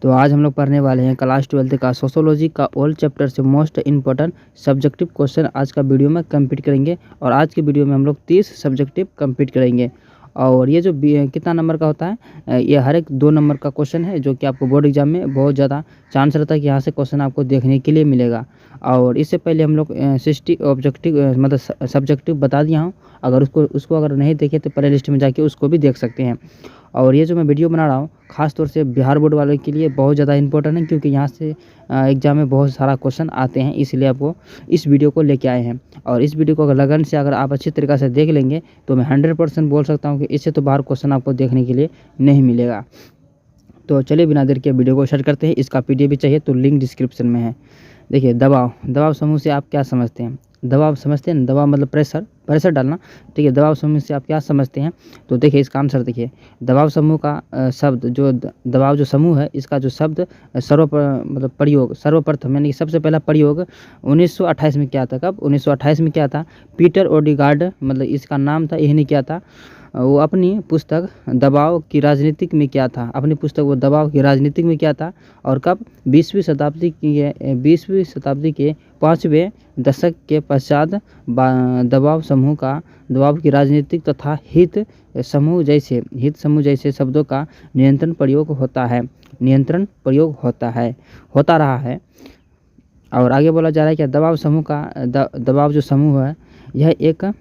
तो आज हम लोग पढ़ने वाले हैं क्लास 12 का सोशोलॉजी का ओल्ड चैप्टर से मोस्ट इम्पोर्टेंट सब्जेक्टिव क्वेश्चन आज का वीडियो में कंप्लीट करेंगे। और आज के वीडियो में हम लोग 30 सब्जेक्टिव कंप्लीट करेंगे। और ये जो कितना नंबर का होता है, ये हर एक 2 नंबर का क्वेश्चन है, जो कि आपको बोर्ड एग्जाम में बहुत ज़्यादा चांस रहता है कि यहाँ से क्वेश्चन आपको देखने के लिए मिलेगा। और इससे पहले हम लोग 60 ऑब्जेक्टिव मतलब सब्जेक्टिव बता दिया हूँ। अगर उसको अगर नहीं देखे तो प्ले लिस्ट में जाके उसको भी देख सकते हैं। और ये जो मैं वीडियो बना रहा हूँ ख़ास तौर से बिहार बोर्ड वालों के लिए बहुत ज़्यादा इंपॉर्टेंट है, क्योंकि यहाँ से एग्ज़ाम में बहुत सारा क्वेश्चन आते हैं, इसलिए आपको इस वीडियो को लेके आए हैं। और इस वीडियो को अगर लगन से अगर आप अच्छी तरीक़े से देख लेंगे तो मैं 100% बोल सकता हूँ कि इससे तो बाहर क्वेश्चन आपको देखने के लिए नहीं मिलेगा। तो चलिए बिना देर के वीडियो को स्टार्ट करते हैं। इसका PDF भी चाहिए तो लिंक डिस्क्रिप्शन में है। देखिए, दबाव समूह से आप क्या समझते हैं? दबाव समझते हैं ना, दबाव मतलब प्रेशर डालना। ठीक है, दबाव समूह से आप क्या समझते हैं? तो देखिए इसका आंसर देखिए, दबाव समूह का शब्द जो दबाव जो समूह है, इसका जो शब्द सर्वप्रथम यानी कि सबसे पहला प्रयोग 1928 में किया था। कब? 1928 में किया था। पीटर ओडिगार्ड मतलब इसका नाम था, यही नहीं किया था। वो अपनी पुस्तक दबाव की राजनीतिक में क्या था, अपनी पुस्तक वो दबाव की राजनीतिक में क्या था। और कब? 20वीं शताब्दी के 5वें दशक के पश्चात दबाव की राजनीतिक तथा हित समूह जैसे शब्दों का नियंत्रण प्रयोग होता रहा है। और आगे बोला जा रहा है कि दबाव समूह का दबाव जो समूह है यह क्या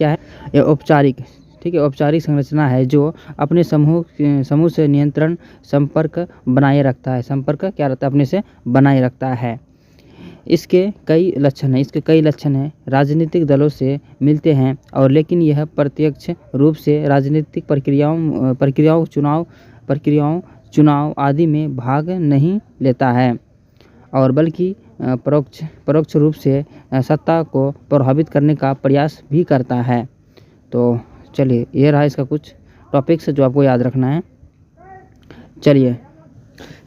है? यह औपचारिक, ठीक है, औपचारिक संरचना है जो अपने समूह से नियंत्रण संपर्क बनाए रखता है। संपर्क क्या रहता है? अपने से बनाए रखता है। इसके कई लक्षण हैं, राजनीतिक दलों से मिलते हैं और लेकिन यह प्रत्यक्ष रूप से राजनीतिक प्रक्रियाओं चुनाव आदि में भाग नहीं लेता है, और बल्कि परोक्ष रूप से सत्ता को प्रभावित करने का प्रयास भी करता है। तो चलिए, ये रहा इसका कुछ टॉपिक्स जो आपको याद रखना है। चलिए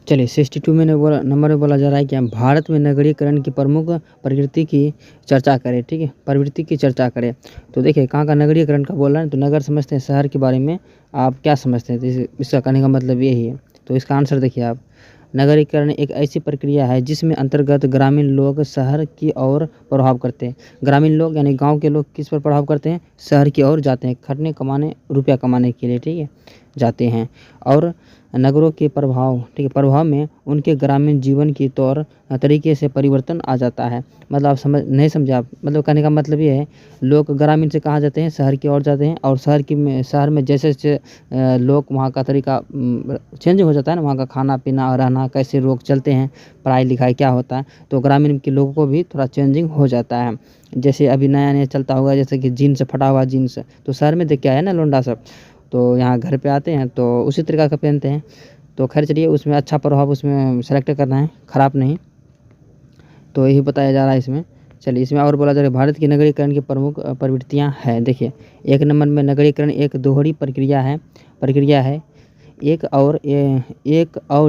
62 में नंबर में बोला जा रहा है कि हम भारत में नगरीकरण की प्रमुख प्रवृत्ति की चर्चा करें। ठीक है, प्रवृत्ति की चर्चा करें। तो देखिए कहाँ का नगरीकरण का बोल रहा है, तो नगर समझते हैं, शहर के बारे में आप क्या समझते हैं? तो इसका कहने का मतलब यही है। तो इसका आंसर देखिए आप, नगरीकरण एक ऐसी प्रक्रिया है जिसमें अंतर्गत ग्रामीण लोग शहर की ओर प्रभाव करते हैं। ग्रामीण लोग यानी गांव के लोग किस पर प्रभाव करते हैं? शहर की ओर जाते हैं, खटने कमाने, रुपया कमाने के लिए, ठीक है, जाते हैं। और नगरों के प्रभाव में उनके ग्रामीण जीवन की तौर तरीके से परिवर्तन आ जाता है। मतलब आप नहीं समझे आप, मतलब कहने का मतलब ये है, लोग ग्रामीण से कहाँ जाते हैं? शहर की ओर जाते हैं। और शहर में जैसे लोग वहाँ का तरीका चेंज हो जाता है ना, वहाँ का खाना पीना और रहना, कैसे लोग चलते हैं, पढ़ाई लिखाई क्या होता है, तो ग्रामीण के लोगों को भी थोड़ा चेंजिंग हो जाता है। जैसे अभी नया चलता होगा, जैसे कि जीन्स, फटा हुआ जीन्स, तो शहर में देख के आया ना लोंडा सब, तो यहाँ घर पे आते हैं तो उसी तरीका का पहनते हैं। तो खैर चलिए, उसमें अच्छा प्रभाव उसमें सेलेक्ट करना है, ख़राब नहीं। तो यही बताया जा रहा है इसमें। चलिए, इसमें और बोला जा रहा है भारत की नगरीकरण की प्रमुख प्रवृत्तियाँ हैं। देखिए 1 नंबर में नगरीकरण एक दोहरी प्रक्रिया है। एक और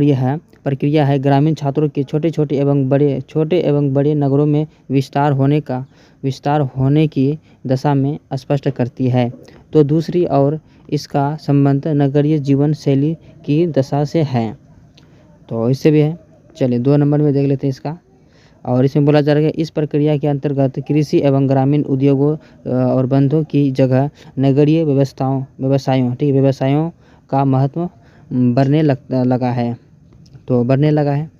यह प्रक्रिया है ग्रामीण छात्रों के छोटे एवं बड़े नगरों में विस्तार होने की दशा में स्पष्ट करती है। तो दूसरी ओर इसका संबंध नगरीय जीवन शैली की दशा से है, तो इससे भी है। चलिए 2 नंबर में देख लेते हैं इसका। और इसमें बोला जा रहा है कि इस प्रक्रिया के अंतर्गत कृषि एवं ग्रामीण उद्योगों और बंधों की जगह नगरीय व्यवसायों का महत्व बढ़ने लगा है।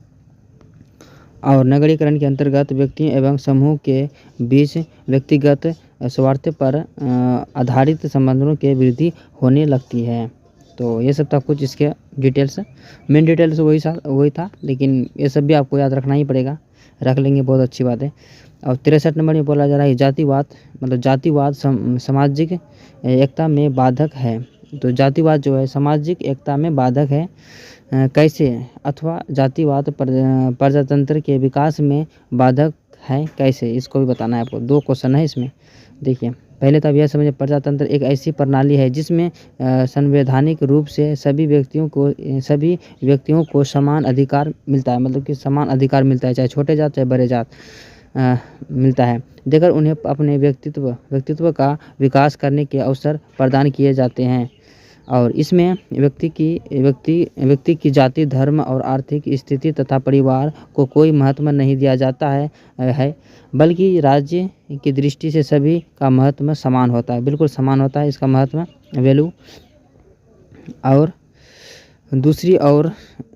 और नगरीकरण के अंतर्गत व्यक्तियों एवं समूह के बीच व्यक्तिगत स्वार्थ पर आधारित संबंधों के वृद्धि होने लगती है। तो ये सब था कुछ इसके डिटेल्स, मेन डिटेल्स वही था, लेकिन ये सब भी आपको याद रखना ही पड़ेगा, रख लेंगे बहुत अच्छी बात है। और 63 नंबर में बोला जा रहा है जातिवाद सामाजिक एकता में बाधक है। तो जातिवाद जो है सामाजिक एकता में बाधक है, कैसे? अथवा जातिवाद प्रजातंत्र के विकास में बाधक है, कैसे? इसको भी बताना है आपको। 2 क्वेश्चन है इसमें। देखिए पहले तो आप यह समझिए, प्रजातंत्र एक ऐसी प्रणाली है जिसमें संवैधानिक रूप से सभी व्यक्तियों को समान अधिकार मिलता है। मतलब कि समान अधिकार मिलता है, चाहे छोटे जात चाहे बड़े जात मिलता है, देकर उन्हें अपने व्यक्तित्व का विकास करने के अवसर प्रदान किए जाते हैं। और इसमें व्यक्ति की जाति, धर्म और आर्थिक स्थिति तथा परिवार को कोई महत्व नहीं दिया जाता है, बल्कि राज्य की दृष्टि से सभी का महत्व समान होता है, बिल्कुल समान होता है इसका महत्व, वैल्यू। और दूसरी ओर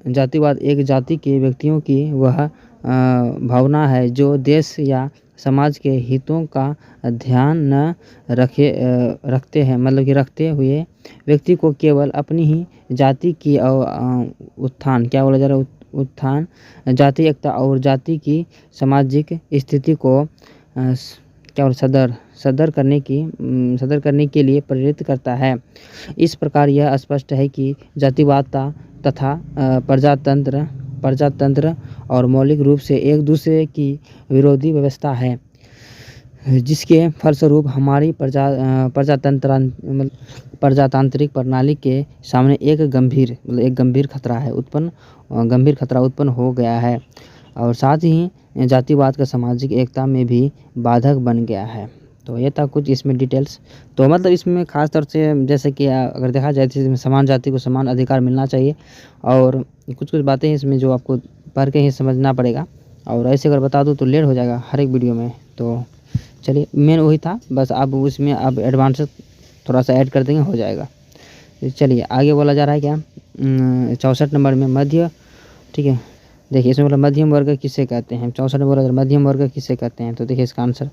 जातिवाद एक जाति के व्यक्तियों की वह भावना है जो देश या समाज के हितों का ध्यान न रखते हैं, मतलब कि रखते हुए व्यक्ति को केवल अपनी ही जाति की उत्थान, क्या बोला जा रहा है, उत्थान, जाति एकता और जाति की सामाजिक स्थिति को क्या बोला सदर करने के लिए प्रेरित करता है। इस प्रकार यह स्पष्ट है कि जातिवाद तथा प्रजातंत्र और मौलिक रूप से एक दूसरे की विरोधी व्यवस्था है, जिसके फलस्वरूप हमारी प्रजातांत्रिक प्रणाली के सामने एक गंभीर खतरा उत्पन्न हो गया है और साथ ही जातिवाद का सामाजिक एकता में भी बाधक बन गया है। तो ये था कुछ इसमें डिटेल्स। तो मतलब इसमें ख़ास तौर से जैसे कि अगर देखा जाए तो इसमें समान जाति को समान अधिकार मिलना चाहिए और कुछ बातें हैं इसमें जो आपको पढ़ के ही समझना पड़ेगा, और ऐसे अगर बता दूँ तो लेट हो जाएगा हर एक वीडियो में। तो चलिए, मेन वही था, बस आप उसमें आप एडवांस थोड़ा सा ऐड कर देंगे, हो जाएगा। चलिए आगे बोला जा रहा है क्या 64 नंबर में मध्य, ठीक है। देखिए इसमें बोला मध्यम वर्ग किसे कहते हैं, 64 में बोला मध्यम वर्ग किसे कहते हैं। तो देखिए इसका आंसर,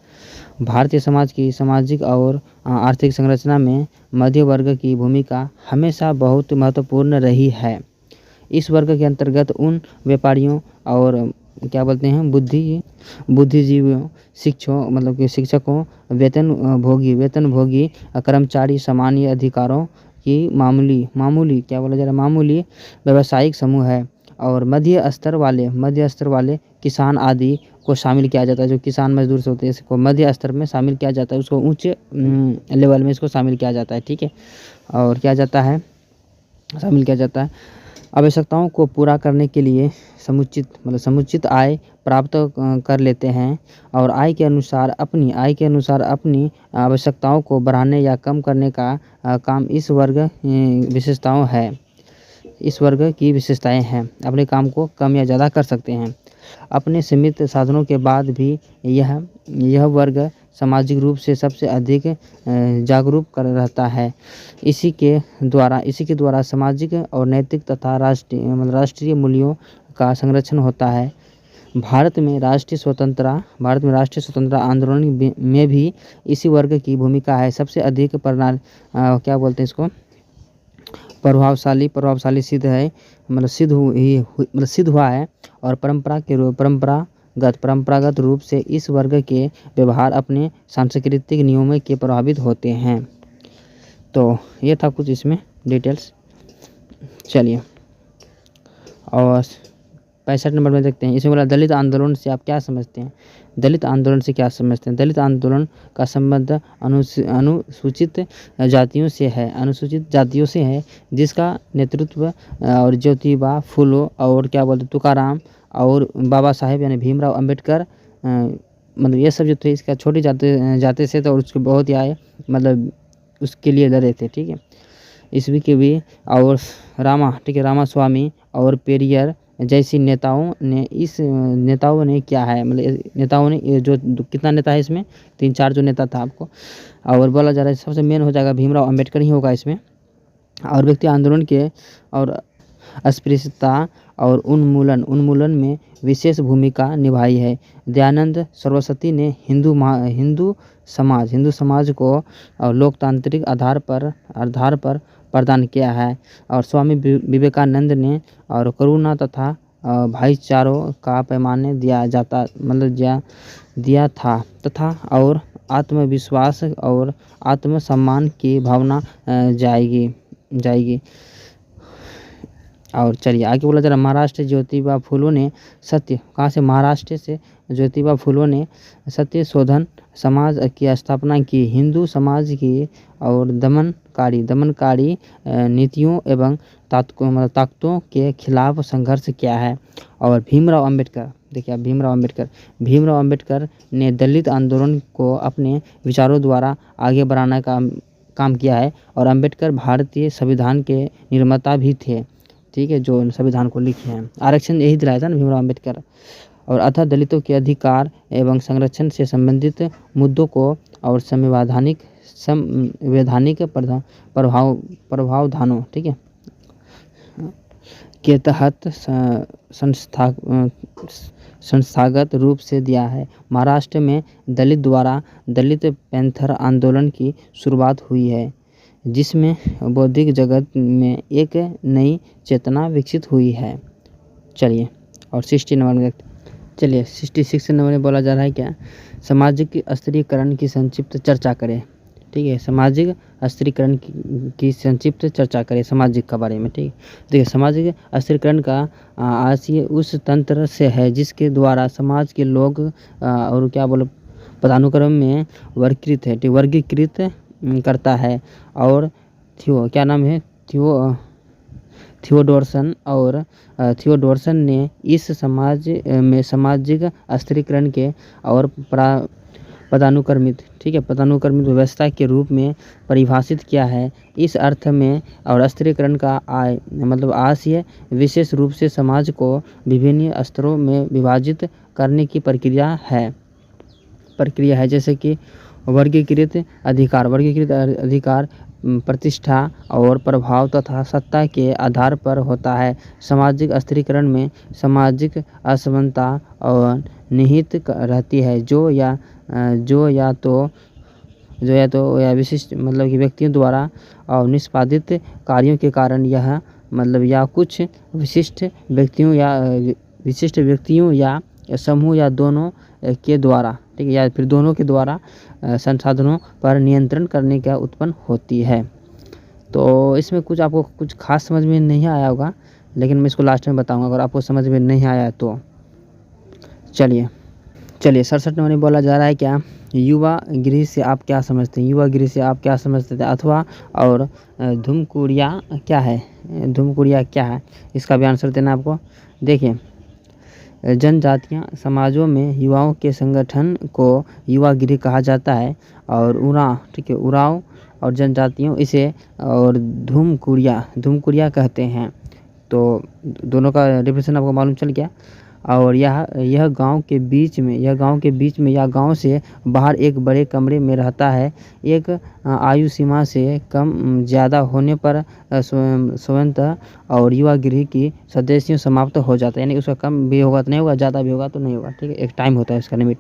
भारतीय समाज की सामाजिक और आर्थिक संरचना में मध्य वर्ग की भूमिका हमेशा बहुत महत्वपूर्ण रही है। इस वर्ग के अंतर्गत उन व्यापारियों और क्या बोलते हैं बुद्धिजीवियों, शिक्षकों, वेतनभोगी कर्मचारी, सामान्य अधिकारों की मामूली क्या बोला जा रहा है, मामूली व्यावसायिक समूह है और मध्य स्तर वाले किसान आदि को शामिल किया जाता है। जो किसान मजदूर से होते हैं इसको मध्य स्तर में शामिल किया जाता है, उसको ऊंचे लेवल में इसको शामिल किया जाता है, ठीक है। और शामिल किया जाता है आवश्यकताओं को पूरा करने के लिए समुचित आय प्राप्त कर लेते हैं और आय के अनुसार अपनी आवश्यकताओं को बढ़ाने या कम करने का काम इस वर्ग की विशेषताएं हैं। अपने काम को कम या ज़्यादा कर सकते हैं। अपने सीमित साधनों के बाद भी यह वर्ग सामाजिक रूप से सबसे अधिक जागरूक कर रहता है। इसी के द्वारा सामाजिक और नैतिक तथा राष्ट्रीय मूल्यों का संरक्षण होता है। भारत में राष्ट्रीय स्वतंत्रता आंदोलन में भी इसी वर्ग की भूमिका है। सबसे अधिक प्रभावशाली सिद्ध हुआ है और परंपरागत रूप से इस वर्ग के व्यवहार अपने सांस्कृतिक नियमों के प्रभावित होते हैं। तो ये था कुछ इसमें डिटेल्स। चलिए और 65 नंबर में देखते हैं। इसमें बोला दलित आंदोलन से आप क्या समझते हैं। दलित आंदोलन का संबंध अनुसूचित जातियों से है, जिसका नेतृत्व और ज्योतिबा फुले और क्या बोलते तुकाराम और बाबा साहेब यानी भीमराव अंबेडकर, मतलब ये सब जो थे इसका छोटी जाति से तो उसके बहुत ही आए, मतलब उसके लिए लड़े थे, ठीक है। ईस्वी के भी और रामास्वामी और पेरियर जैसी नेताओं ने क्या है, मतलब नेताओं ने जो कितना नेता है इसमें 3-4 जो नेता था आपको, और बोला जा रहा है सबसे मेन हो जाएगा भीमराव अंबेडकर ही होगा इसमें। और व्यक्ति आंदोलन के और अस्पृश्यता और उन्मूलन में विशेष भूमिका निभाई है। दयानंद सरस्वती ने हिंदू समाज को लोकतांत्रिक आधार पर प्रदान किया है और स्वामी विवेकानंद ने और करुणा तथा भाईचारों का पैमाने दिया था तथा और आत्मविश्वास और आत्मसम्मान की भावना जाएगी। और चलिए आगे बोला जा रहा महाराष्ट्र ज्योतिबा फुले ने महाराष्ट्र से ज्योतिबा फुले ने सत्य शोधन समाज की स्थापना की। हिंदू समाज की और दमनकारी नीतियों एवं ताकतों के खिलाफ संघर्ष किया है। और भीमराव अंबेडकर ने दलित आंदोलन को अपने विचारों द्वारा आगे बढ़ाने का काम किया है। और अम्बेडकर भारतीय संविधान के निर्माता भी थे, ठीक है, जो संविधान को लिखे हैं। आरक्षण यही दिलाया था ना भीमराव अम्बेडकर। और अतः दलितों के अधिकार एवं संरक्षण से संबंधित मुद्दों को और संवैधानिक प्रावधानों, ठीक है, के तहत संस्थागत रूप से दिया है। महाराष्ट्र में दलित द्वारा दलित पैंथर आंदोलन की शुरुआत हुई है, जिसमें बौद्धिक जगत में एक नई चेतना विकसित हुई है। चलिए, और 60 नंबर में देखते हैं। चलिए 66 नंबर में बोला जा रहा है क्या, सामाजिक स्त्रीकरण की संक्षिप्त चर्चा करें, ठीक है, सामाजिक स्त्रीकरण की संक्षिप्त चर्चा करें, सामाजिक का बारे में, ठीक है। देखिए, सामाजिक स्त्रीकरण का आशय उस तंत्र से है जिसके द्वारा समाज के लोग और क्या बोलो पदानुक्रम में वर्गीकृत करता है। और क्या नाम है, थियोडोरसन ने इस समाज में सामाजिक स्त्रीकरण के और पदानुक्रमित, ठीक है, पदानुक्रमित व्यवस्था के रूप में परिभाषित किया है। इस अर्थ में और स्त्रीकरण का आशय विशेष रूप से समाज को विभिन्न स्तरों में विभाजित करने की प्रक्रिया है, जैसे कि वर्गीकृत अधिकार प्रतिष्ठा और प्रभाव तथा सत्ता के आधार पर होता है। सामाजिक स्त्रीकरण में सामाजिक असमानता और निहित रहती है, जो या तो विशिष्ट कि व्यक्तियों द्वारा और निष्पादित कार्यों के कारण यह या कुछ विशिष्ट व्यक्तियों या समूह या दोनों के द्वारा, ठीक है, या फिर दोनों के द्वारा संसाधनों पर नियंत्रण करने का उत्पन्न होती है। तो इसमें कुछ आपको कुछ खास समझ में नहीं आया होगा, लेकिन मैं इसको लास्ट में बताऊंगा अगर आपको समझ में नहीं आया तो। चलिए 67 नंबर में बोला जा रहा है क्या, युवा गृह से आप क्या समझते थे, अथवा और धूमकुड़िया क्या है, इसका भी आंसर देना आपको। देखिए, जनजातीय समाजों में युवाओं के संगठन को युवा गृह कहा जाता है। और उरांव और जनजातियों इसे और धूमकुड़िया कहते हैं। तो दोनों का डिफरेंस आपको मालूम चल गया। और यह गांव के बीच में या गांव से बाहर एक बड़े कमरे में रहता है। एक आयु सीमा से कम ज़्यादा होने पर स्वतंत्रता और युवा गृह की सदस्यों समाप्त हो जाता है, यानी उसका कम भी होगा तो नहीं होगा, ज़्यादा भी होगा तो नहीं होगा, ठीक है, एक टाइम होता है इसका लिमिट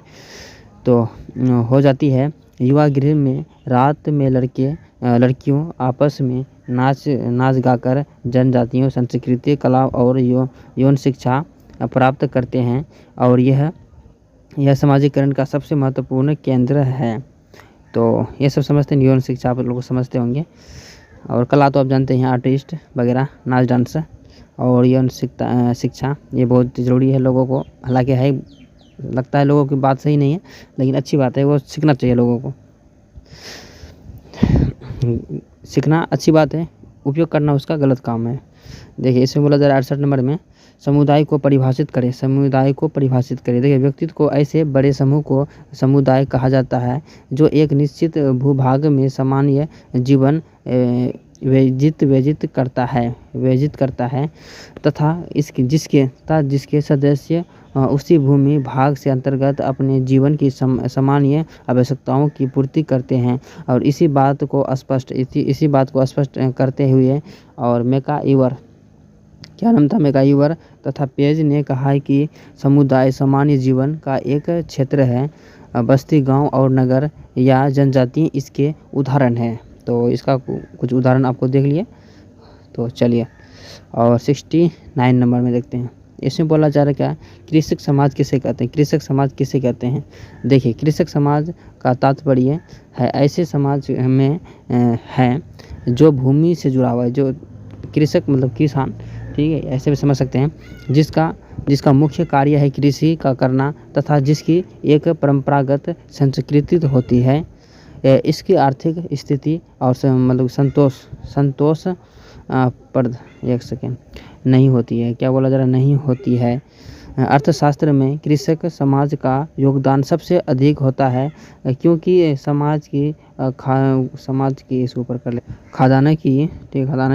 तो हो जाती है। युवा गृह में रात में लड़कियों आपस में नाच गाकर जनजातियों संस्कृति, कला और यौन शिक्षा प्राप्त करते हैं। और यह समाजीकरण का सबसे महत्वपूर्ण केंद्र है। तो ये सब समझते हैं, यौन शिक्षा आप लोग समझते होंगे। और कला तो आप जानते हैं, आर्टिस्ट वगैरह, नाच डांस। और यौन शिक्षा ये बहुत ज़रूरी है लोगों को, हालांकि है लगता है लोगों की बात सही नहीं है, लेकिन अच्छी बात है, वो सीखना चाहिए लोगों को। सीखना अच्छी बात है, उपयोग करना उसका गलत काम है। देखिए, इसमें बोला जा रहा है 68 नंबर में, समुदाय को परिभाषित करें। देखिए, व्यक्तित्व को ऐसे बड़े समूह को समुदाय कहा जाता है जो एक निश्चित भूभाग में सामान्य जीवन व्यतीत करता है तथा जिसके सदस्य उसी भूमि भाग से अंतर्गत अपने जीवन की सामान्य आवश्यकताओं की पूर्ति करते हैं। और इसी बात को स्पष्ट करते हुए और मैकाइवर तथा पेज ने कहा है कि समुदाय सामान्य जीवन का एक क्षेत्र है। बस्ती, गांव और नगर या जनजाति इसके उदाहरण हैं। तो इसका कुछ उदाहरण आपको देख लिए। तो चलिए, और 69 नंबर में देखते हैं। इसमें बोला जा रहा है क्या, कृषक समाज किसे कहते हैं। देखिए, कृषक समाज का तात्पर्य है ऐसे समाज में है जो भूमि से जुड़ा हुआ है, जो कृषक किसान, ठीक है, ऐसे भी समझ सकते हैं, जिसका मुख्य कार्य है कृषि का करना तथा जिसकी एक परंपरागत संस्कृति होती है। इसकी आर्थिक स्थिति और संतोष नहीं होती है। क्या बोला जा रहा, नहीं होती है। अर्थशास्त्र में कृषक समाज का योगदान सबसे अधिक होता है, क्योंकि समाज की इसके ऊपर कर ले खादाना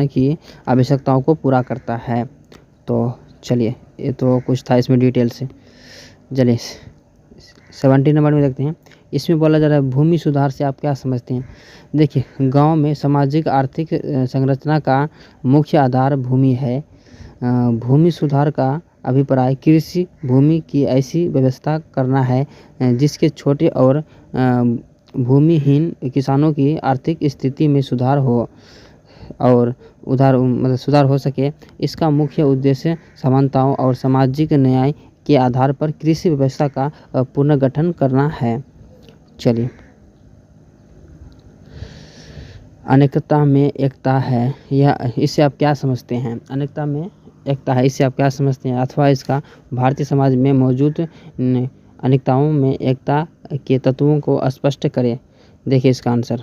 की आवश्यकताओं को पूरा करता है। तो चलिए, ये तो कुछ था इसमें डिटेल से। चलिए 70 नंबर में देखते हैं। इसमें बोला जा रहा है भूमि सुधार से आप क्या समझते हैं। देखिए, गांव में सामाजिक आर्थिक संरचना का मुख्य आधार भूमि है। भूमि सुधार का अभिप्राय कृषि भूमि की ऐसी व्यवस्था करना है जिसके छोटे और भूमिहीन किसानों की आर्थिक स्थिति में सुधार हो सुधार हो सके। इसका मुख्य उद्देश्य समानताओं और सामाजिक न्याय के आधार पर कृषि व्यवस्था का पुनर्गठन करना है। चलिए, अनेकता में एकता है, यह इससे आप क्या समझते हैं। अनेकता में एकता है, इससे आप क्या समझते हैं, अथवा इसका भारतीय समाज में मौजूद अनेकताओं में एकता के तत्वों को स्पष्ट करें। देखिए इसका आंसर,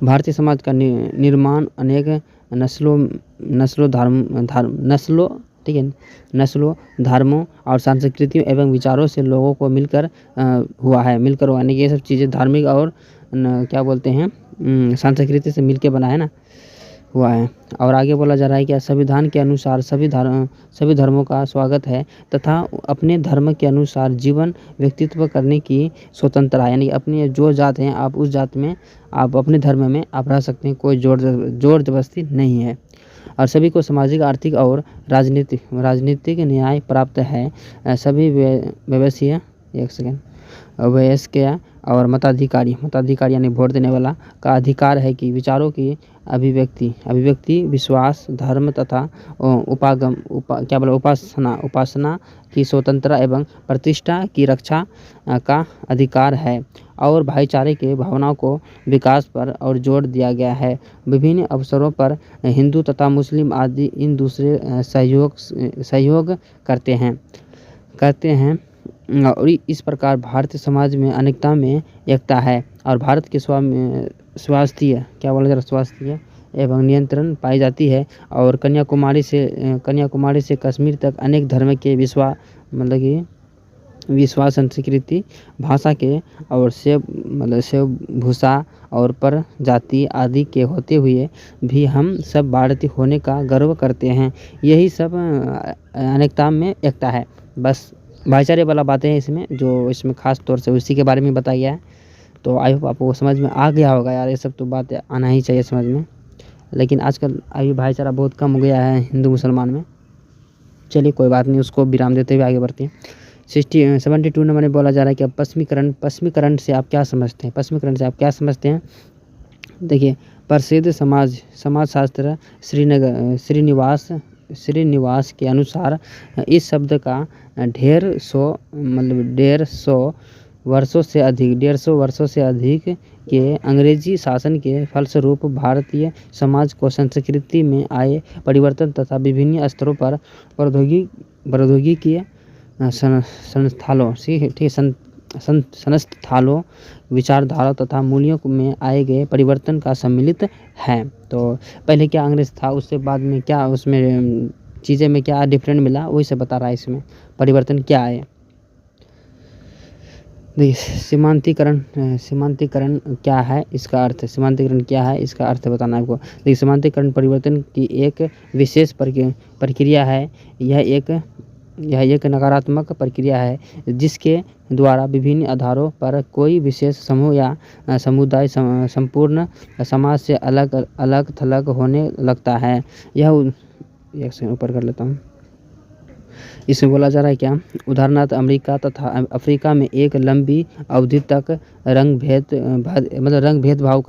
भारतीय समाज का निर्माण अनेक नस्लों, धर्मों और संस्कृतियों एवं विचारों से लोगों को मिलकर हुआ है। मिलकर यानी कि ये सब चीज़ें धार्मिक और क्या बोलते हैं संस्कृति से मिलकर बना है ना, हुआ है। और आगे बोला जा रहा है कि संविधान के अनुसार सभी धर्मों का स्वागत है तथा अपने धर्म के अनुसार जीवन व्यक्तित्व करने की स्वतंत्रता है। यानी अपनी जो जात हैं आप उस जात में, आप अपने धर्म में आप रह सकते हैं, कोई जोर जबरदस्ती नहीं है। और सभी को सामाजिक, आर्थिक और राजनीतिक न्याय प्राप्त है। सभी वयस्क और मताधिकारी यानी वोट देने वाला का अधिकार है कि विचारों की अभिव्यक्ति, विश्वास, धर्म तथा उपासना की स्वतंत्रता एवं प्रतिष्ठा की रक्षा का अधिकार है। और भाईचारे के भावनाओं को विकास पर और जोर दिया गया है। विभिन्न अवसरों पर हिंदू तथा मुस्लिम आदि इन दूसरे सहयोग करते हैं और इस प्रकार भारतीय समाज में अनेकता में एकता है। और भारत के स्वास्थ्य एवं नियंत्रण पाई जाती है। और कन्याकुमारी से कश्मीर तक अनेक धर्म के विश्वास, संस्कृति, भाषा के और सेव भूषा और पर जाति आदि के होते हुए भी हम सब भारतीय होने का गर्व करते हैं। यही सब अनेकता में एकता है। बस भाईचारे वाला बातें हैं इसमें, जो इसमें खास तौर से उसी के बारे में बताया गया है। तो आई होप आपको समझ में आ गया होगा यार, ये सब तो बातें आना ही चाहिए समझ में। लेकिन आजकल अभी भाईचारा बहुत कम हो गया है हिंदू मुसलमान में। चलिए कोई बात नहीं, उसको विराम देते हुए आगे बढ़ते हैं। 72 नंबर में बोला जा रहा है कि अब पश्चिमीकरण से आप क्या समझते हैं। देखिए, प्रसिद्ध समाजशास्त्र श्रीनिवास के अनुसार इस शब्द का 150 वर्षों से अधिक के अंग्रेजी शासन के फलस्वरूप भारतीय समाज को संस्कृति में आए परिवर्तन तथा विभिन्न स्तरों पर प्रौद्योगिकी संस्थालों, विचारधारा तथा मूल्यों में आए गए परिवर्तन का सम्मिलित है। तो पहले क्या अंग्रेज था, उससे बाद में क्या उसमें चीज़ें में क्या डिफरेंट मिला, वही से बता रहा है इसमें परिवर्तन क्या आए। सीमांतीकरण क्या है, इसका अर्थ बताना है आपको। देखिए, सीमांतीकरण परिवर्तन की एक विशेष प्रक्रिया है। यह एक नकारात्मक प्रक्रिया है जिसके द्वारा विभिन्न आधारों पर कोई विशेष समूह या समुदाय संपूर्ण समाज से अलग थलग होने लगता है। यह एक सेकंड ऊपर कर लेता हूँ। इसमें बोला जा रहा है क्या, उदाहरणार्थ अमेरिका तथा अफ्रीका में एक लंबी अवधि तक रंग भेदभाव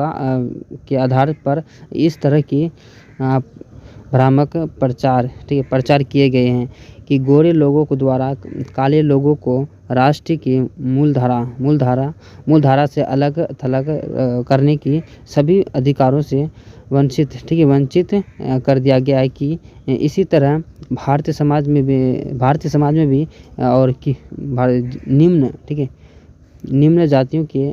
के आधार पर इस तरह की भ्रामक प्रचार किए गए हैं कि गोरे लोगों को द्वारा काले लोगों को राष्ट्र की मूलधारा से अलग थलग करने की सभी अधिकारों से वंचित कर दिया गया है। कि इसी तरह भारतीय समाज में भी और निम्न जातियों के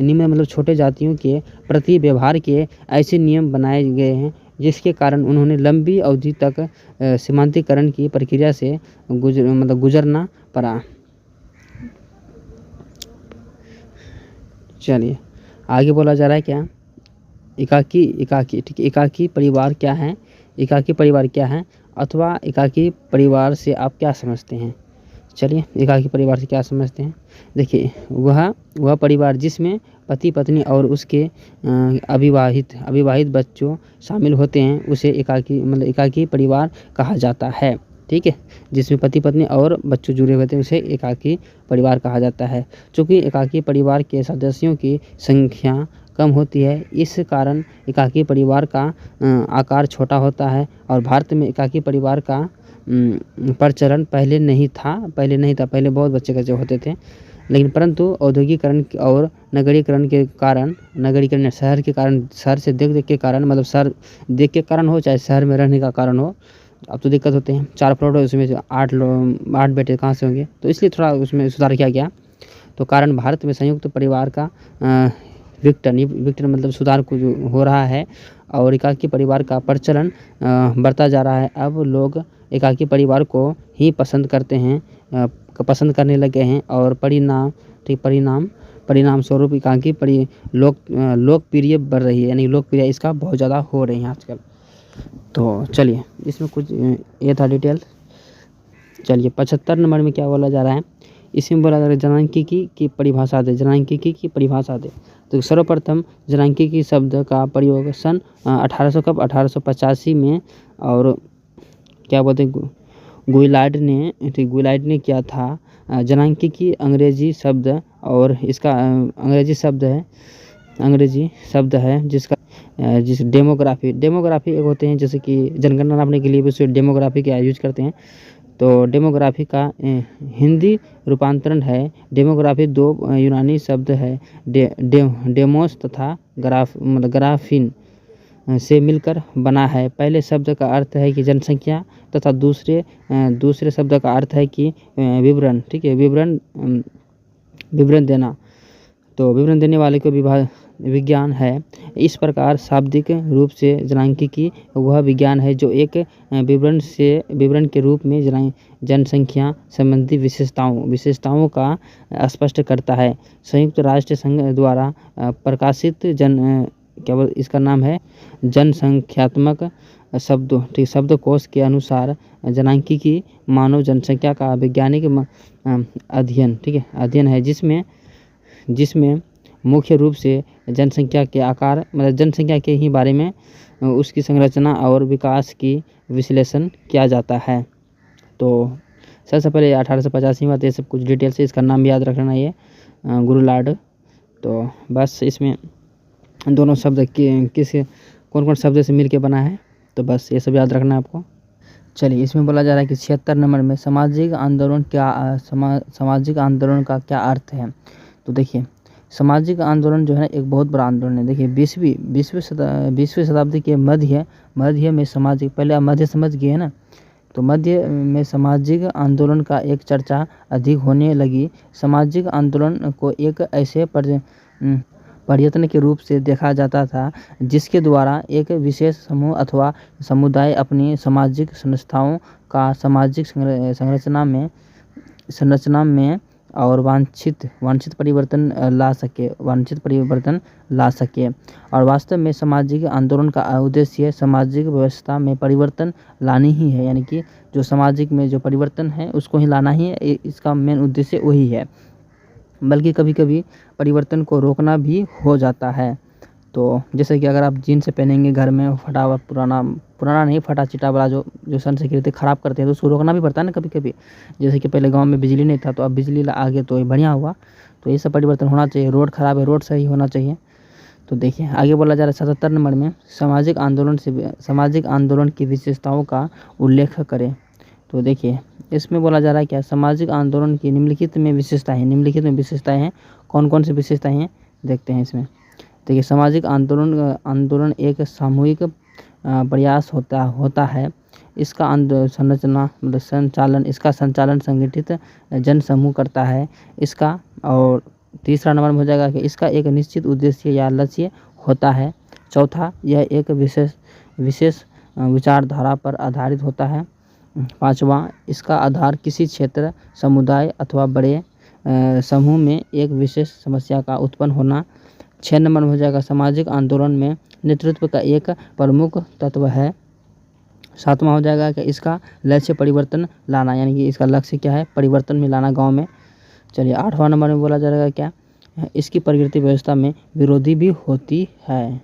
निम्न छोटे जातियों के प्रति व्यवहार के ऐसे नियम बनाए गए हैं जिसके कारण उन्होंने लंबी अवधि तक सीमांतीकरण की प्रक्रिया से गुजरना पड़ा। चलिए आगे बोला जा रहा है क्या, एकाकी ठीक है। एकाकी परिवार क्या है, एकाकी परिवार क्या है अथवा एकाकी परिवार से आप क्या समझते हैं। चलिए एकाकी परिवार से क्या समझते हैं। देखिए वह परिवार जिसमें पति पत्नी और उसके अविवाहित बच्चों शामिल होते हैं उसे एकाकी परिवार कहा जाता है। ठीक है, जिसमें पति पत्नी और बच्चों जुड़े होते हैं उसे एकाकी परिवार कहा जाता है। चूँकि एकाकी परिवार के सदस्यों की संख्या कम होती है, इस कारण एकाकी परिवार का आकार छोटा होता है। और भारत में एकाकी परिवार का प्रचलन पहले नहीं था, पहले बहुत बच्चे कच्चे होते थे। लेकिन परंतु औद्योगिकरण और नगरीकरण के कारण, शहर से देख के कारण, मतलब शहर देख के कारण हो चाहे शहर में रहने का कारण हो, अब तो दिक्कत होते हैं। 4 फ्लोर है, उसमें 8 बेटे कहाँ से होंगे, तो इसलिए थोड़ा उसमें सुधार किया गया। तो कारण भारत में संयुक्त परिवार का विघटन मतलब सुधार को जो हो रहा है और एकाकी परिवार का प्रचलन बढ़ता जा रहा है। अब लोग एकाकी परिवार को ही पसंद करने लगे हैं और परिणाम स्वरूप एकाकी लोकप्रिय बढ़ रही है, यानी लोकप्रिय इसका बहुत ज़्यादा हो रही है आजकल। तो चलिए इसमें कुछ ये था डिटेल। चलिए 75 नंबर में क्या बोला जा रहा है, इसमें बोला जा रहा है जनांकिकी की परिभाषा दे। तो सर्वप्रथम जनांकिकी शब्द का प्रयोग सन 1885 में और क्या बोलते हैं गुइलार्ड ने किया था। जनांकिकी अंग्रेजी शब्द और इसका अंग्रेजी शब्द है जिस डेमोग्राफी एक होते हैं, जैसे कि जनगणना नापने के लिए भी उसे डेमोग्राफी का यूज करते हैं। तो डेमोग्राफी का हिंदी रूपांतरण है डेमोग्राफी 2 यूनानी शब्द है डेमोस तथा ग्राफिन से मिलकर बना है। पहले शब्द का अर्थ है कि जनसंख्या तथा दूसरे शब्द का अर्थ है कि विवरण। ठीक है, विवरण देना, तो विवरण देने वाले को विज्ञान है। इस प्रकार शाब्दिक रूप से जनांकिकी वह विज्ञान है जो एक विवरण के रूप में जनसंख्या संबंधी विशेषताओं का स्पष्ट करता है। संयुक्त राष्ट्र संघ द्वारा प्रकाशित इसका नाम है जनसंख्यात्मक शब्दकोश के अनुसार जनांकिकी मानव जनसंख्या का वैज्ञानिक अध्ययन है जिसमें मुख्य रूप से जनसंख्या के आकार, मतलब जनसंख्या के ही बारे में उसकी संरचना और विकास की विश्लेषण किया जाता है। तो सबसे पहले 1885 में आते सब कुछ डिटेल से, इसका नाम याद रखना ये गुइलार्ड। तो बस इसमें दोनों शब्द कौन शब्द से मिलके बना है, तो बस ये सब याद रखना है आपको। चलिए इसमें बोला जा रहा है कि 76 नंबर में सामाजिक आंदोलन का क्या अर्थ है। तो देखिए सामाजिक आंदोलन जो है एक बहुत बड़ा आंदोलन है। देखिए 20वीं शताब्दी के मध्य में सामाजिक, पहले आप मध्य समझ गए ना, तो मध्य में सामाजिक आंदोलन का एक चर्चा अधिक होने लगी। सामाजिक आंदोलन को एक ऐसे प्रयत्न के रूप से देखा जाता था जिसके द्वारा एक विशेष समूह अथवा समुदाय अपनी सामाजिक संस्थाओं का सामाजिक संरचना में और वांछित परिवर्तन ला सके। और वास्तव में सामाजिक आंदोलन का उद्देश्य सामाजिक व्यवस्था में परिवर्तन लानी ही है, यानी कि जो सामाजिक में जो परिवर्तन है उसको ही लाना ही है, इसका मेन उद्देश्य वही है। बल्कि कभी कभी परिवर्तन को रोकना भी हो जाता है। तो जैसे कि अगर आप जीन्स पहनेंगे घर में फटा हुआ पुराना नहीं, फटा चिटा वाला जो संस्कृति ख़राब करते हैं, तो उसको रोकना भी पड़ता है ना कभी कभी। जैसे कि पहले गांव में बिजली नहीं था, तो अब बिजली आ गया तो ये बढ़िया हुआ। तो ये सब परिवर्तन होना चाहिए। रोड ख़राब है, रोड सही होना चाहिए। तो देखिए आगे बोला जा रहा है 77 नंबर में सामाजिक आंदोलन की विशेषताओं का उल्लेख करें। तो देखिए इसमें बोला जा रहा है क्या, सामाजिक आंदोलन की निम्नलिखित में विशेषताएं हैं। कौन कौन सी विशेषताएं हैं देखते हैं इसमें। देखिए सामाजिक आंदोलन एक सामूहिक प्रयास होता है। इसका संचालन संगठित जनसमूह करता है। इसका और तीसरा नंबर में हो जाएगा कि इसका एक निश्चित उद्देश्य या लक्ष्य होता है। चौथा, यह एक विशेष विचारधारा पर आधारित होता है। 5वां, इसका आधार किसी क्षेत्र, समुदाय अथवा बड़े समूह में एक विशेष समस्या का उत्पन्न होना। 6 नंबर में हो जाएगा सामाजिक आंदोलन में नेतृत्व का एक प्रमुख तत्व है। 7वां हो जाएगा कि इसका लक्ष्य परिवर्तन लाना, यानी कि इसका लक्ष्य क्या है, परिवर्तन में लाना गांव में। चलिए 8वां नंबर में बोला जाएगा क्या, इसकी प्रकृति व्यवस्था में विरोधी भी होती है।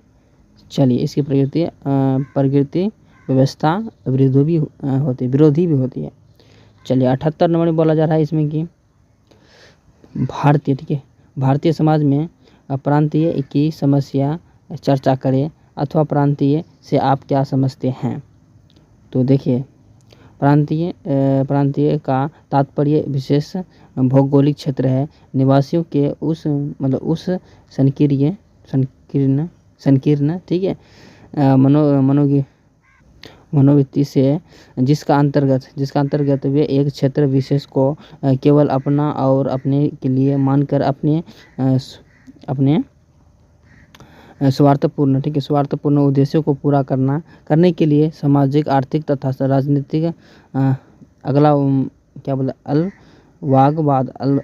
चलिए इसकी प्रकृति व्यवस्था विरोधी भी होती है। चलिए 78 नंबर में बोला जा रहा है इसमें कि भारतीय, ठीक है, भारतीय समाज में प्रांतीय की समस्या चर्चा करें अथवा प्रांतीय से आप क्या समझते हैं। तो देखिए प्रांतीय का तात्पर्य विशेष भौगोलिक क्षेत्र है, निवासियों के उस संकीर्ण ठीक है मनोवृत्ति से जिसका अंतर्गत वे एक क्षेत्र विशेष को केवल अपना और अपने के लिए मानकर अपने स्वार्थपूर्ण उद्देश्यों को पूरा करने के लिए सामाजिक, आर्थिक तथा राजनीतिक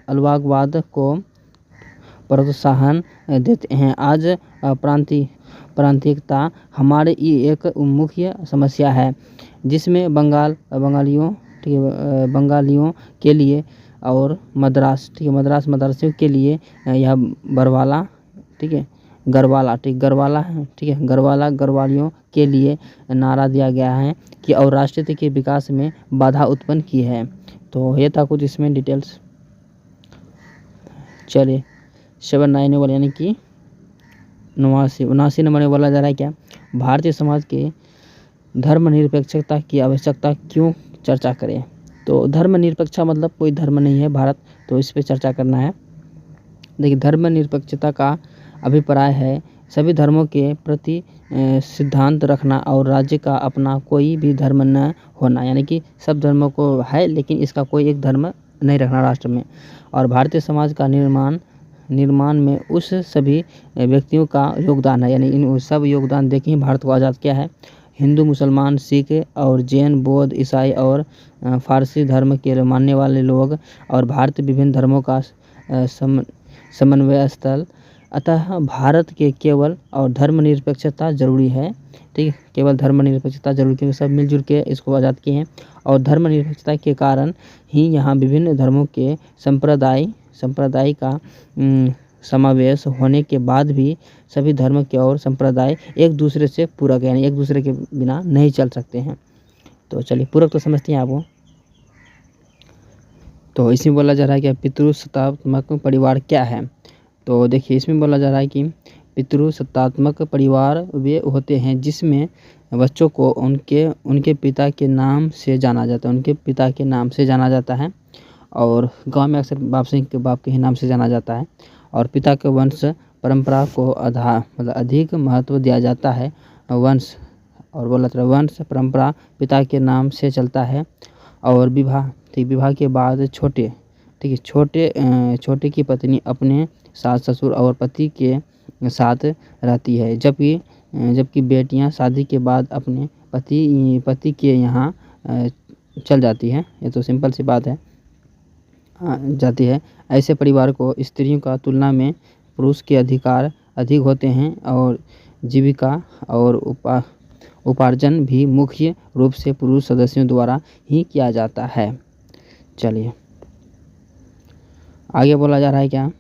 अलगाववाद को प्रोत्साहन देते हैं। आज प्रांतीयता हमारे एक मुख्य समस्या है, जिसमें बंगालियों के लिए और मद्रास मदरसियों के लिए यह गढ़वालियों के लिए नारा दिया गया है कि और राष्ट्रीयता के विकास में बाधा उत्पन्न की है। तो ये था कुछ इसमें डिटेल्स। चलिए 79 वाले यानी कि 79 नंबर में बोला जा रहा है क्या, भारतीय समाज के धर्मनिरपेक्षता की आवश्यकता क्यों चर्चा करें। तो धर्मनिरपेक्षता मतलब कोई धर्म नहीं है भारत, तो इस पे चर्चा करना है। देखिए धर्मनिरपेक्षता का अभिप्राय है सभी धर्मों के प्रति सिद्धांत रखना और राज्य का अपना कोई भी धर्म न होना, यानी कि सब धर्मों को है लेकिन इसका कोई एक धर्म नहीं रखना राष्ट्र में। और भारतीय समाज का निर्माण में उस सभी व्यक्तियों का योगदान है, यानी इन सब योगदान देके ही भारत को आज़ाद किया है। हिंदू, मुसलमान, सिख और जैन, बौद्ध, ईसाई और फारसी धर्म के मानने वाले लोग और भारत विभिन्न धर्मों का समन्वय स्थल। अतः भारत के केवल और धर्मनिरपेक्षता जरूरी है, ठीक है, केवल धर्मनिरपेक्षता जरूरी, क्योंकि सब मिलजुल के इसको आज़ाद किए हैं। और धर्मनिरपेक्षता के कारण ही यहाँ विभिन्न धर्मों के संप्रदाय का समावेश होने के बाद भी सभी धर्म के और संप्रदाय एक दूसरे से पूरक, यानी एक दूसरे के बिना नहीं चल सकते हैं। तो चलिए पूरक तो समझते हैं आप। तो इसमें बोला जा रहा है कि पितृसत्तात्मक परिवार क्या है। तो देखिए इसमें बोला जा रहा है कि पितृसत्तात्मक परिवार वे होते हैं जिसमें बच्चों को उनके पिता के नाम से जाना जाता है, और गांव में अक्सर बाप के ही नाम से जाना जाता है। और पिता के वंश परंपरा को अधिक महत्व दिया जाता है। वंश परंपरा पिता के नाम से चलता है। और विवाह के बाद छोटे की पत्नी अपने सास ससुर और पति के साथ रहती है, जबकि बेटियां शादी के बाद अपने पति के यहाँ चल जाती है। ये तो सिंपल सी बात है, जाती है। ऐसे परिवार को स्त्रियों का तुलना में पुरुष के अधिकार अधिक होते हैं और जीविका और उपार्जन भी मुख्य रूप से पुरुष सदस्यों द्वारा ही किया जाता है। चलिए आगे बोला जा रहा है क्या,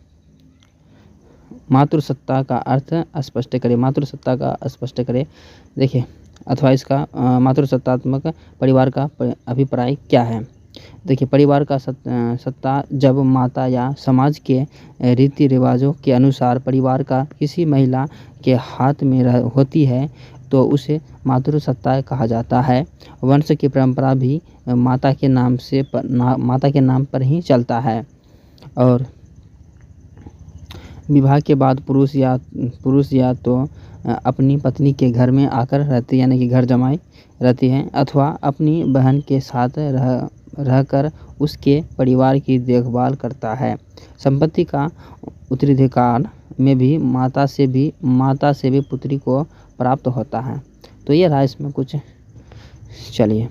मातृसत्ता का अर्थ स्पष्ट करें। देखिए अथवा इसका मातृसत्तात्मक परिवार का अभिप्राय क्या है। देखिए परिवार का सत्ता जब माता या समाज के रीति रिवाजों के अनुसार परिवार का किसी महिला के हाथ में होती है तो उसे मातृसत्ता कहा जाता है। वंश की परंपरा भी माता के नाम पर ही चलता है। और विवाह के बाद पुरुष या तो अपनी पत्नी के घर में आकर रहती, यानी कि घर जमाई रहती है, अथवा अपनी बहन के साथ रहकर उसके परिवार की देखभाल करता है। संपत्ति का उत्तराधिकार में भी माता से भी पुत्री को प्राप्त होता है। तो ये रहा इसमें कुछ। चलिए,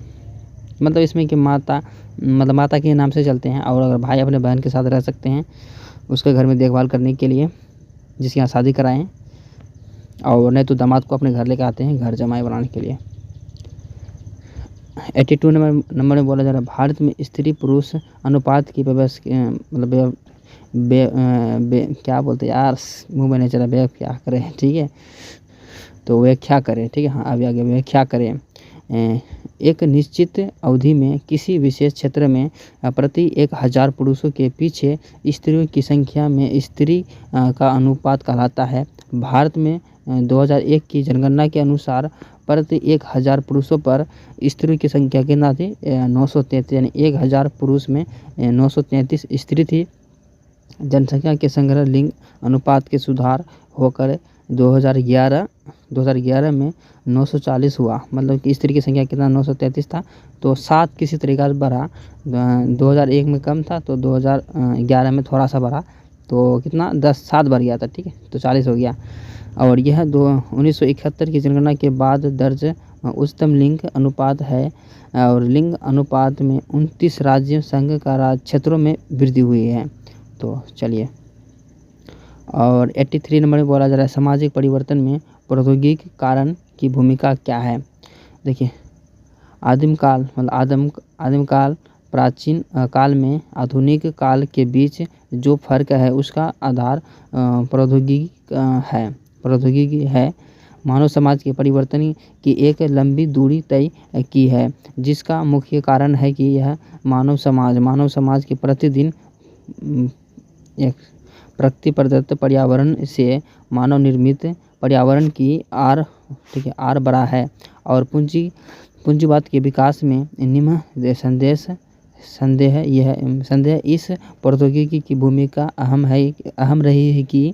मतलब इसमें कि माता के नाम से चलते हैं, और अगर भाई अपने बहन के साथ रह सकते हैं उसके घर में देखभाल करने के लिए, जिसके यहाँ शादी कराएं, और नहीं तो दामाद को अपने घर लेकर आते हैं घर जमाई बनाने के लिए। 82 नंबर में बोला जा रहा है, भारत में स्त्री पुरुष अनुपात की मतलब क्या बोलते हैं यार, मुंह में नहीं चला, क्या करें, ठीक है, तो व्याख्या करें, ठीक है, हाँ अभी आगे व्याख्या करें। एक निश्चित अवधि में किसी विशेष क्षेत्र में प्रति 1000 पुरुषों के पीछे स्त्रियों की संख्या में स्त्री का अनुपात कहलाता है। भारत में 2001 की जनगणना के अनुसार प्रति 1000 पुरुषों पर स्त्रियों की संख्या कितना थी? 933, यानी 1000 पुरुष में 933 स्त्री थी। जनसंख्या के संग्रह लिंग अनुपात के सुधार होकर 2011 में 940 हुआ, मतलब कि स्त्री की संख्या कितना 933 था, तो 7 किसी तरीका से बढ़ा। 2001 में कम था तो 2011 में थोड़ा सा बढ़ा, तो कितना 7 बढ़ गया था, ठीक है, तो 40 हो गया। और यह 1971 की जनगणना के बाद दर्ज उच्चतम लिंग अनुपात है, और लिंग अनुपात में 29 राज्य संघ का राज्य क्षेत्रों में वृद्धि हुई है। तो चलिए, और 83 नंबर में बोला जा रहा है, सामाजिक परिवर्तन में प्रौद्योगिकी कारण की भूमिका क्या है। देखिए, आदिम काल प्राचीन काल में आधुनिक काल के बीच जो फर्क है उसका आधार प्रौद्योगिकी है। मानव समाज के परिवर्तन की एक लंबी दूरी तय की है, जिसका मुख्य कारण है कि यह मानव समाज के प्रतिदिन एक प्रकृति प्रदत्त पर्यावरण से मानव निर्मित पर्यावरण की आर बड़ा है, और पूंजीवाद के विकास में निम्न संदेह इस प्रौद्योगिकी की भूमिका अहम रही है कि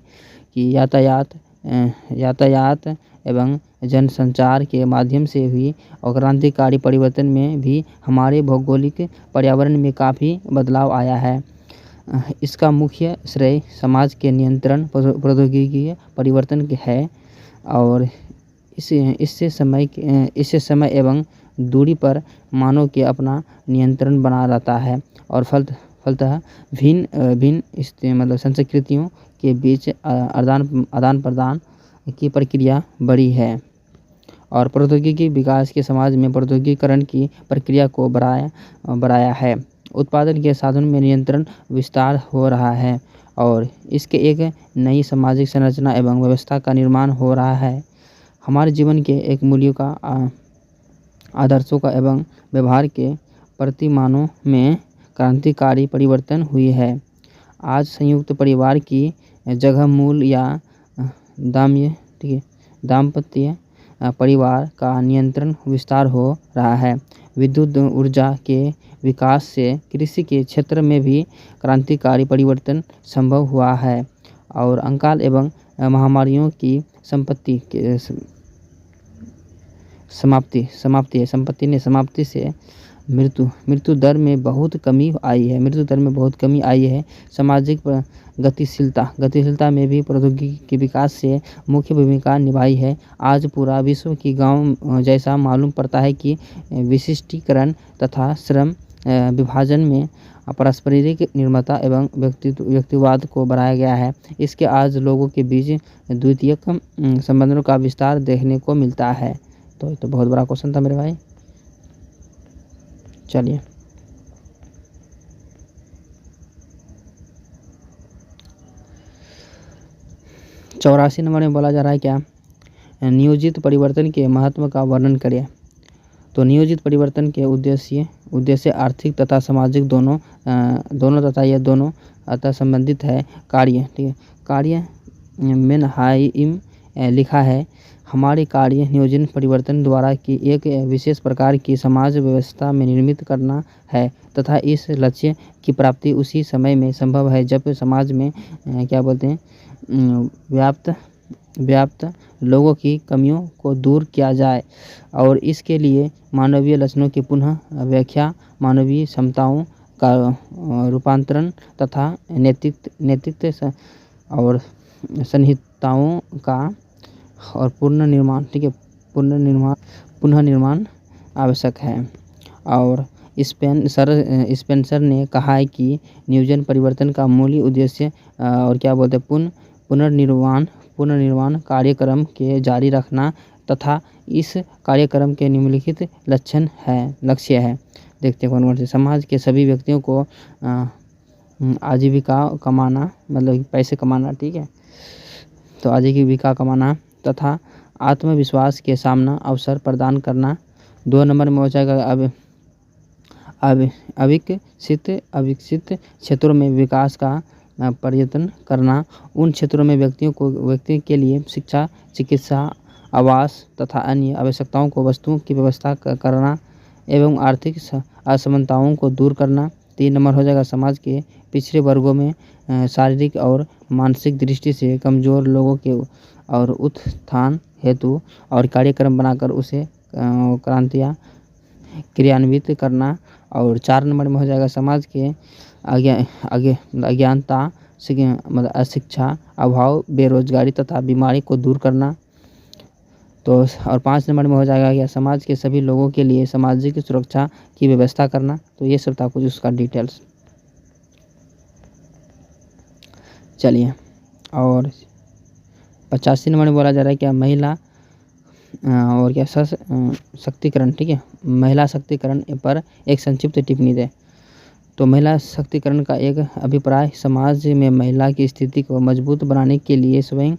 यातायात एवं जनसंचार के माध्यम से हुई और क्रांतिकारी परिवर्तन में भी हमारे भौगोलिक पर्यावरण में काफ़ी बदलाव आया है। इसका मुख्य श्रेय समाज के नियंत्रण प्रौद्योगिकी परिवर्तन है, और इससे समय एवं दूरी पर मानव के अपना नियंत्रण बना रहता है, और फलतः भिन्न मतलब संस्कृतियों के बीच आदान प्रदान की प्रक्रिया बढ़ी है, और प्रौद्योगिकी विकास के समाज में प्रौद्योगिकीकरण की प्रक्रिया को बढ़ाया है। उत्पादन के साधन में नियंत्रण विस्तार हो रहा है, और इसके एक नई सामाजिक संरचना एवं व्यवस्था का निर्माण हो रहा है। हमारे जीवन के एक मूल्यों का, आदर्शों का एवं व्यवहार के प्रतिमानों में क्रांतिकारी परिवर्तन हुई है। आज संयुक्त परिवार की जगह मूल या दाम्पत्य परिवार का नियंत्रण विस्तार हो रहा है। विद्युत ऊर्जा के विकास से कृषि के क्षेत्र में भी क्रांतिकारी परिवर्तन संभव हुआ है, और अकाल एवं महामारियों की समाप्ति से मृत्यु दर में बहुत कमी आई है। सामाजिक गतिशीलता में भी प्रौद्योगिकी के विकास से मुख्य भूमिका निभाई है। आज पूरा विश्व की गांव जैसा मालूम पड़ता है कि विशिष्टीकरण तथा श्रम विभाजन में पारस्परिक निर्भरता एवं व्यक्तिवाद को बढ़ाया गया है। इसके आज लोगों के बीच द्वितीयक संबंधों का विस्तार देखने को मिलता है। तो बहुत बड़ा क्वेश्चन था मेरे भाई। चलिए, चौरासी नंबर में बोला जा रहा है क्या, नियोजित परिवर्तन के महत्व का वर्णन करें। तो नियोजित परिवर्तन के उद्देश्य आर्थिक तथा सामाजिक दोनों तथा यह दोनों अतः संबंधित है। कार्य, ठीक है, कार्य मेनहाइम लिखा है, हमारे कार्य नियोजन परिवर्तन द्वारा की एक विशेष प्रकार की समाज व्यवस्था में निर्मित करना है, तथा इस लक्ष्य की प्राप्ति उसी समय में संभव है जब समाज में व्याप्त लोगों की कमियों को दूर किया जाए, और इसके लिए मानवीय लक्षणों की पुनः व्याख्या, मानवीय क्षमताओं का रूपांतरण तथा नैतिकता और संहिताओं का और पूर्ण निर्माण, ठीक है, पुनर्निर्माण आवश्यक है। और स्पेंसर ने कहा है कि न्यूजन परिवर्तन का मूल उद्देश्य और क्या बोलते हैं पुनर्निर्माण कार्यक्रम के जारी रखना तथा इस कार्यक्रम के निम्नलिखित लक्ष्य है। देखते हैं कौन-कौन से। समाज के सभी व्यक्तियों को आजीविका कमाना, मतलब पैसे कमाना, ठीक है, तो आजीविका कमाना तथा आत्मविश्वास के सामना अवसर प्रदान करना। 2 नंबर में हो जाएगा अविकसित क्षेत्रों में विकास का प्रयत्न करना। उन क्षेत्रों में व्यक्ति के लिए शिक्षा, चिकित्सा, आवास तथा अन्य आवश्यकताओं को वस्तुओं की व्यवस्था करना एवं आर्थिक असमानताओं को दूर करना। 3 नंबर हो जाएगा समाज के पिछड़े वर्गों में शारीरिक और मानसिक दृष्टि से कमज़ोर लोगों के और उत्थान हेतु और कार्यक्रम बनाकर उसे क्रांतियाँ क्रियान्वित करना। और 4 नंबर में हो जाएगा समाज के अज्ञानता, मतलब अशिक्षा, अभाव, बेरोजगारी तथा बीमारी को दूर करना। तो और 5 नंबर में हो जाएगा क्या समाज के सभी लोगों के लिए सामाजिक सुरक्षा की व्यवस्था करना। तो ये सब था कुछ उसका डिटेल्स। चलिए, और 85 नंबर में बोला जा रहा है क्या महिला और क्या सशक्तिकरण, ठीक है, महिला शक्तिकरण पर एक संक्षिप्त टिप्पणी दें। तो महिला शक्तिकरण का एक अभिप्राय समाज में महिला की स्थिति को मजबूत बनाने के लिए स्वयं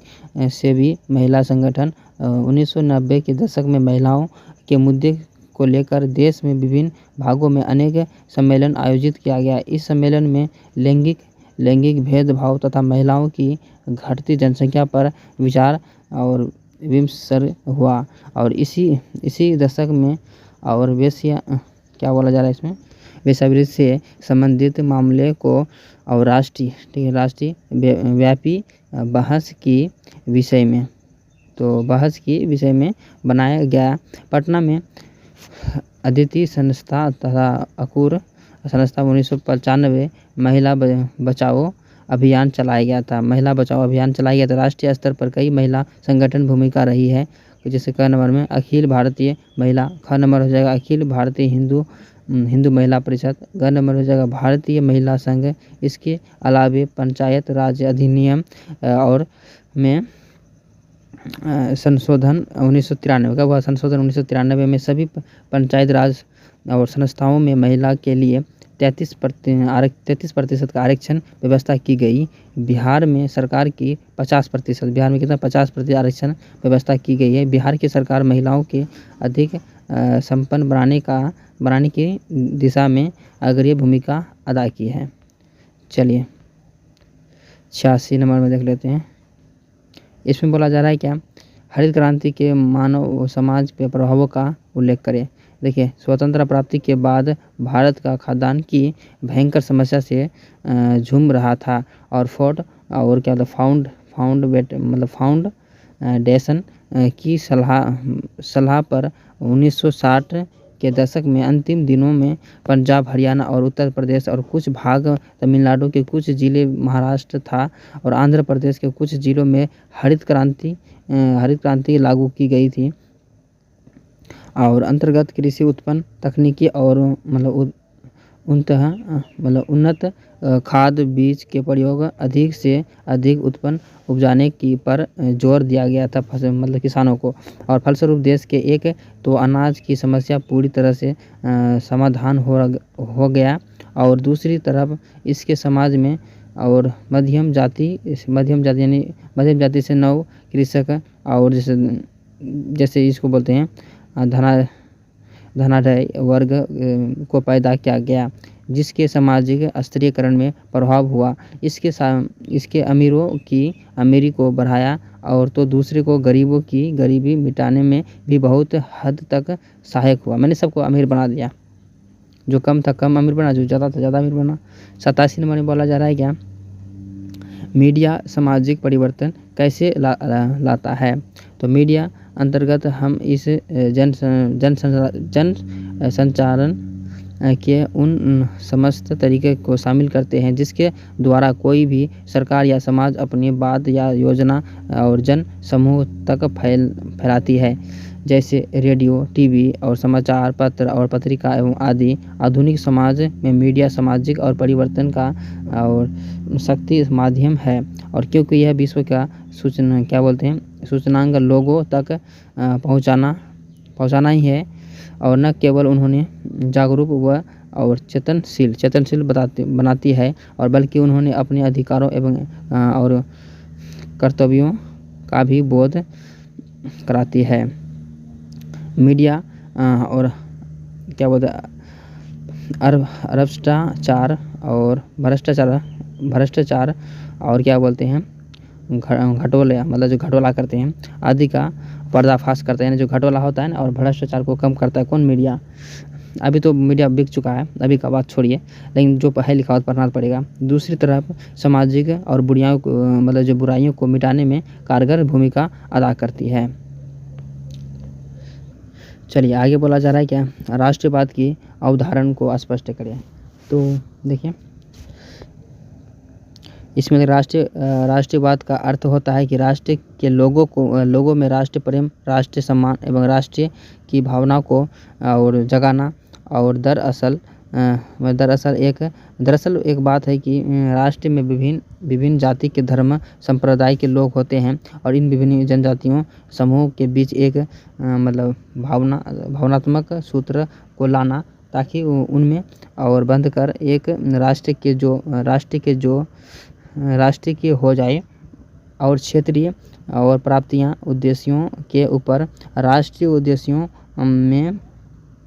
सेवी महिला संगठन 1990 के दशक में महिलाओं के मुद्दे को लेकर देश में विभिन्न भागों में अनेक सम्मेलन आयोजित किया गया। इस सम्मेलन में लैंगिक भेदभाव तथा महिलाओं की घटती जनसंख्या पर विचार और विमर्श हुआ। और इसी दशक में और वेश्यावृत्ति से संबंधित मामले को और राष्ट्रीय व्यापी बहस की विषय में बनाया गया। पटना में अदिति संस्था तथा अकुर संस्था 1995 महिला बचाओ अभियान चलाया गया था। राष्ट्रीय स्तर पर कई महिला संगठन भूमिका रही है, जैसे क नंबर में अखिल भारतीय महिला, ख नंबर हो जाएगा अखिल भारतीय हिंदू महिला परिषद, ग नंबर हो जाएगा भारतीय महिला संघ। इसके अलावा पंचायत राज अधिनियम और में संशोधन 1993 का हुआ। संशोधन 1993 में सभी पंचायत राज और संस्थाओं में महिला के लिए 33% का आरक्षण व्यवस्था की गई। बिहार में सरकार की 50%, बिहार में कितना 50% आरक्षण व्यवस्था की गई है। बिहार की सरकार महिलाओं के अधिक संपन्न बनाने की दिशा में अग्रणी भूमिका अदा की है। चलिए 86 नंबर में देख लेते हैं। इसमें बोला जा रहा है क्या हरित क्रांति के मानव समाज पे प्रभावों का उल्लेख करें। देखिए, स्वतंत्रता प्राप्ति के बाद भारत का खाद्यान्न की भयंकर समस्या से जूझ रहा था और फाउंडेशन की सलाह पर 1960 के दशक में अंतिम दिनों में पंजाब, हरियाणा और उत्तर प्रदेश और कुछ भाग तमिलनाडु के कुछ जिले, महाराष्ट्र था और आंध्र प्रदेश के कुछ जिलों में हरित क्रांति लागू की गई थी। और अंतर्गत कृषि उत्पन्न तकनीकी और उन्नत खाद बीज के प्रयोग अधिक से अधिक उत्पन्न उपजाने की पर जोर दिया गया था किसानों को। और फलस्वरूप देश के एक तो अनाज की समस्या पूरी तरह से समाधान हो गया और दूसरी तरफ इसके समाज में और मध्यम जाति से नव कृषक और जैसे इसको बोलते हैं धनाढ़ वर्ग को पैदा किया गया, जिसके सामाजिक स्तरीकरण में प्रभाव हुआ। इसके अमीरों की अमीरी को बढ़ाया और तो दूसरे को गरीबों की गरीबी मिटाने में भी बहुत हद तक सहायक हुआ। मैंने सबको अमीर बना दिया, जो कम था कम अमीर बना, जो ज़्यादा था ज़्यादा अमीर बना। 87 नंबर में बोला जा रहा है क्या मीडिया सामाजिक परिवर्तन कैसे लाता है। तो मीडिया अंतर्गत हम इस जन संचारण के उन समस्त तरीके को शामिल करते हैं जिसके द्वारा कोई भी सरकार या समाज अपनी बात या योजना और जन समूह तक फैलाती है। जैसे रेडियो, टीवी और समाचार पत्र और पत्रिका एवं आदि आधुनिक समाज में मीडिया सामाजिक और परिवर्तन का और शक्ति माध्यम है। और क्योंकि यह विश्व का सूचनांक लोगों तक पहुँचाना ही है, और न केवल उन्होंने जागरूक और चेतनशील बनाती है, और बल्कि उन्होंने अपने अधिकारों एवं और कर्तव्यों का भी बोध कराती है। मीडिया और भ्रष्टाचार और घटोले मतलब जो घटोला करते हैं आदि का पर्दाफाश करते हैं। जो घटोला होता है ना और भ्रष्टाचार को कम करता है कौन? मीडिया। अभी तो मीडिया बिक चुका है, अभी का बात छोड़िए, लेकिन जो पढ़ा लिखा पढ़ना पड़ेगा। दूसरी तरफ सामाजिक और जो बुराइयों को मिटाने में कारगर भूमिका अदा करती है। चलिए आगे बोला जा रहा है क्या? राष्ट्रवाद की अवधारणा को स्पष्ट करें। तो देखिए इसमें राष्ट्रवाद का अर्थ होता है कि राष्ट्र के लोगों में राष्ट्र प्रेम, राष्ट्रीय सम्मान एवं राष्ट्रीय की भावना को और जगाना। और दरअसल एक बात है कि राष्ट्र में विभिन्न जाति के धर्म संप्रदाय के लोग होते हैं, और इन विभिन्न जनजातियों समूह के बीच एक भावनात्मक सूत्र को लाना, ताकि उनमें और बंध कर एक राष्ट्र के हो जाए, और क्षेत्रीय और प्राप्तियां उद्देश्यों के ऊपर राष्ट्रीय उद्देश्यों में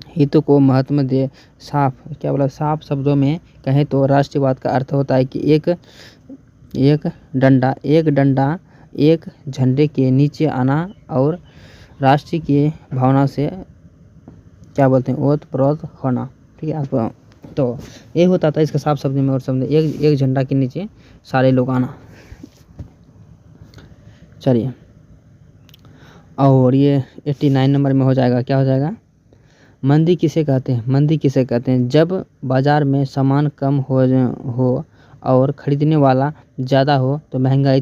हित को महत्व दे। साफ शब्दों में कहें तो राष्ट्रवाद का अर्थ होता है कि एक डंडा एक झंडे के नीचे आना, और राष्ट्र की भावना से ओतप्रोत होना। ठीक है, तो ये होता था इसका साफ शब्द में। और शब्द एक झंडा के नीचे सारे लोग आना। चलिए, और ये 89 नंबर में हो जाएगा। क्या हो जाएगा? मंदी किसे कहते हैं? मंदी किसे कहते हैं? जब बाजार में सामान कम हो और खरीदने वाला ज़्यादा हो तो महंगाई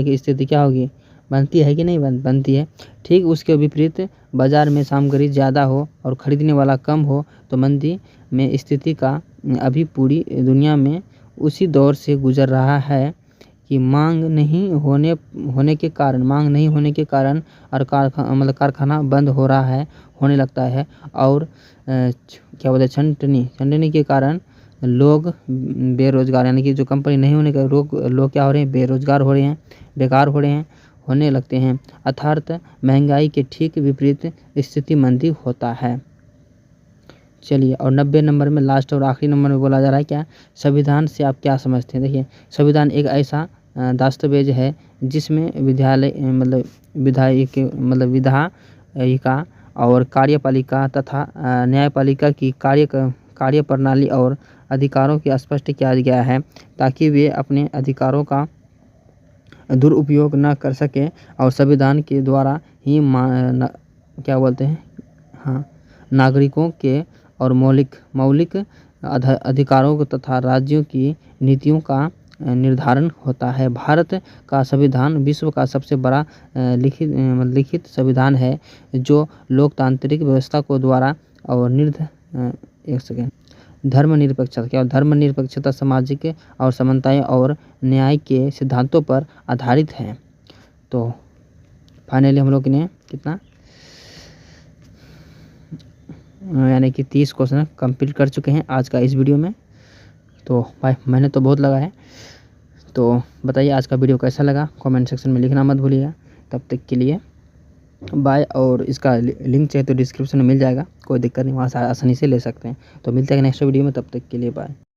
की स्थिति क्या होगी? बनती है कि नहीं बनती है? ठीक उसके विपरीत बाजार में सामग्री ज़्यादा हो और खरीदने वाला कम हो तो मंदी में स्थिति का अभी पूरी दुनिया में उसी दौर से गुजर रहा है कि मांग नहीं होने के कारण और कारखाना बंद होने लगता है, और छंटनी के कारण लोग बेरोजगार, यानी कि जो कंपनी नहीं होने का लोग क्या हो रहे हैं? बेरोजगार हो रहे हैं, बेकार होने लगते हैं। अर्थात महंगाई के ठीक विपरीत स्थिति मंदी होता है। चलिए, और 90 नंबर में लास्ट और आखिरी नंबर में बोला जा रहा है क्या? संविधान से आप क्या समझते हैं? देखिए, संविधान एक ऐसा दस्तावेज है जिसमें विधायिका और कार्यपालिका तथा न्यायपालिका की कार्य प्रणाली और अधिकारों की स्पष्ट किया गया है, ताकि वे अपने अधिकारों का दुरुपयोग न कर सके, और संविधान के द्वारा ही नागरिकों के और मौलिक अधिकारों तथा राज्यों की नीतियों का निर्धारण होता है। भारत का संविधान विश्व का सबसे बड़ा लिखित संविधान है, जो लोकतांत्रिक व्यवस्था को द्वारा और धर्मनिरपेक्षता, सामाजिक और समानता और न्याय के सिद्धांतों पर आधारित है। तो फाइनली हम लोग ने कितना यानी कि 30 क्वेश्चन कंप्लीट कर चुके हैं आज का इस वीडियो में। तो भाई मैंने तो बहुत लगा है। तो बताइए आज का वीडियो कैसा लगा, कमेंट सेक्शन में लिखना मत भूलिएगा। तब तक के लिए बाय। और इसका लिंक चाहिए तो डिस्क्रिप्शन में मिल जाएगा, कोई दिक्कत नहीं, वहाँ से आसानी से ले सकते हैं। तो मिलते हैं नेक्स्ट वीडियो में, तब तक के लिए बाय।